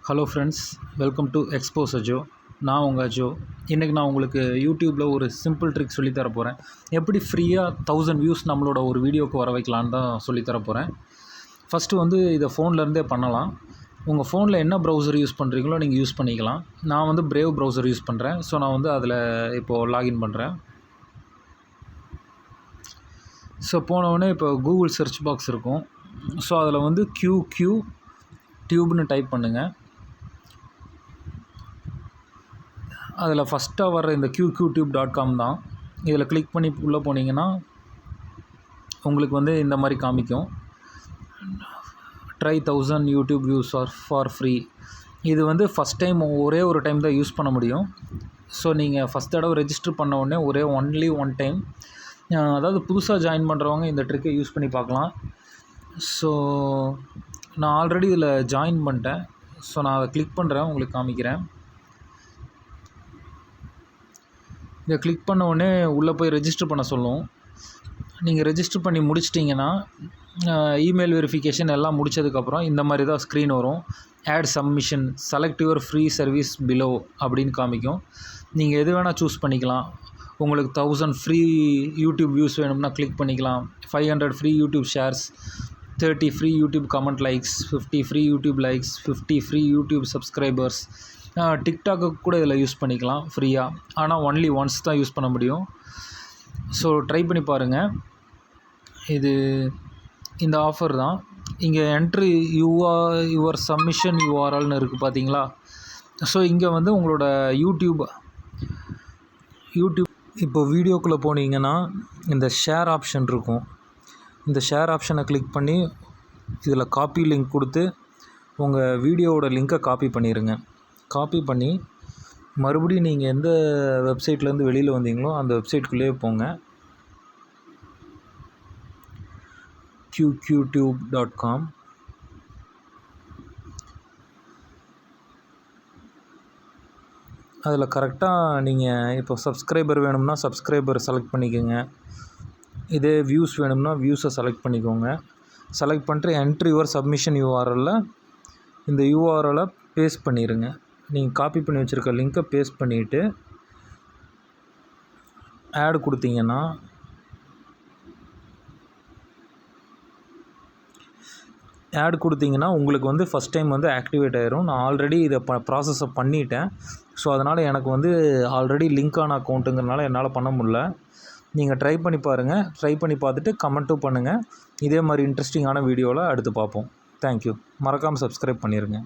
Hello friends, welcome to expose Ajo. நான் உங்கள் அஜோ. இன்றைக்கி நான் உங்களுக்கு யூடியூப்பில் ஒரு சிம்பிள் ட்ரிக் சொல்லித்தர போகிறேன். எப்படி ஃப்ரீயாக 1000 வியூஸ் நம்மளோட ஒரு வீடியோவுக்கு வர வைக்கலான்னு தான் சொல்லித்தர போகிறேன். ஃபஸ்ட்டு வந்து இதை ஃபோன்லேருந்தே பண்ணலாம். உங்கள் ஃபோனில் என்ன ப்ரௌசர் யூஸ் பண்ணுறீங்களோ நீங்கள் யூஸ் பண்ணிக்கலாம். நான் வந்து பிரேவ் ப்ரௌசர் யூஸ் பண்ணுறேன். ஸோ நான் வந்து அதில் இப்போது லாகின் பண்ணுறேன். ஸோ போனவுடனே இப்போ கூகுள் சர்ச் பாக்ஸ் இருக்கும். ஸோ அதில் வந்து QQ டியூப்னு டைப் பண்ணுங்கள். அதில் ஃபஸ்ட்டாக வர்ற இந்த QQtube.com தான். இதில் கிளிக் பண்ணி உள்ளே போனீங்கன்னா உங்களுக்கு வந்து இந்த மாதிரி காமிக்கும். Try 1000 YouTube views are for free. இது வந்து ஃபஸ்ட் டைம் ஒரே ஒரு டைம் தான் யூஸ் பண்ண முடியும். ஸோ நீங்கள் ஃபஸ்ட் தடவை ரெஜிஸ்டர் பண்ண உடனே ஒன்லி ஒன் டைம், அதாவது புதுசாக ஜாயின் பண்ணுறவங்க இந்த ட்ரிக்கை யூஸ் பண்ணி பார்க்கலாம். ஸோ நான் ஆல்ரெடி இதில் ஜாயின் பண்ணிட்டேன். ஸோ நான் அதை கிளிக் பண்ணுறேன், உங்களுக்கு காமிக்கிறேன். இதை கிளிக் பண்ண உடனே உள்ளே போய் ரெஜிஸ்டர் பண்ண சொல்லும். நீங்கள் ரெஜிஸ்டர் பண்ணி முடிச்சிட்டிங்கன்னா இமெயில் வெரிஃபிகேஷன் எல்லாம் முடித்ததுக்கப்புறம் இந்த மாதிரி தான் ஸ்க்ரீன் வரும். Add submission, select your free service below அப்படின்னு காமிக்கும். நீங்கள் எது வேணால் சூஸ் பண்ணிக்கலாம். உங்களுக்கு 1000 ஃப்ரீ யூடியூப் வியூஸ் வேணும்னா கிளிக் பண்ணிக்கலாம். 500 free YouTube shares, 30 free YouTube comment likes, 50 free YouTube likes, 50 free YouTube subscribers. டிக்டாக்கு கூட இதில் யூஸ் பண்ணிக்கலாம் ஃப்ரீயாக. ஆனால் ஒன்லி ஒன்ஸ் தான் யூஸ் பண்ண முடியும். ஸோ ட்ரை பண்ணி பாருங்கள். இந்த ஆஃபர் தான். இங்கே என்ட்ரி யுவர் சப்மிஷன் யூஆர்எல்னு இருக்குது பார்த்தீங்களா. ஸோ இங்கே வந்து உங்களோட யூடியூப் இப்போ வீடியோக்குள்ளே போனீங்கன்னா இந்த ஷேர் ஆப்ஷன் இருக்கும். இந்த ஷேர் ஆப்ஷனை கிளிக் பண்ணி இதில் காப்பி லிங்க் கொடுத்து உங்கள் வீடியோவோட லிங்க்கை காப்பி பண்ணிடுங்க. காப்பி பண்ணி மறுபடியும் நீங்கள் எந்த வெப்சைட்லேருந்து வெளியில் வந்தீங்களோ அந்த வெப்சைட்குள்ளேயே போங்க. QQtube.com. அதில் கரெக்டாக நீங்கள் இப்போ சப்ஸ்கிரைபர் வேணும்னா சப்ஸ்கிரைபர் செலக்ட் பண்ணிக்கோங்க. இதே வியூஸ் வேணும்னா வியூஸை செலக்ட் பண்ணிக்கோங்க. செலக்ட் பண்ணிட்டு என்ட்ரி யுவர் சப்மிஷன் யூஆர்எல்ல இந்த யூஆர்எல்லை பேஸ்ட் பண்ணிடுங்க. நீங்கள் காப்பி பண்ணி வச்சுருக்க லிங்க்கை பேஸ்ட் பண்ணிவிட்டு ஆட் கொடுத்தீங்கன்னா உங்களுக்கு வந்து ஃபஸ்ட் டைம் வந்து ஆக்டிவேட் ஆயிரும். நான் ஆல்ரெடி இதை ப்ராசஸை பண்ணிட்டேன். ஸோ அதனால் எனக்கு வந்து ஆல்ரெடி லிங்கான அக்கௌண்ட்டுங்கிறனால என்னால் பண்ண முடியல. நீங்கள் ட்ரை பண்ணி பாருங்கள். ட்ரை பண்ணி பார்த்துட்டு கமெண்ட்டும் பண்ணுங்கள். இதே மாதிரி இன்ட்ரெஸ்டிங்கான வீடியோவில் அடுத்து பார்ப்போம். தேங்க்யூ. மறக்காமல் சப்ஸ்கிரைப் பண்ணிடுங்க.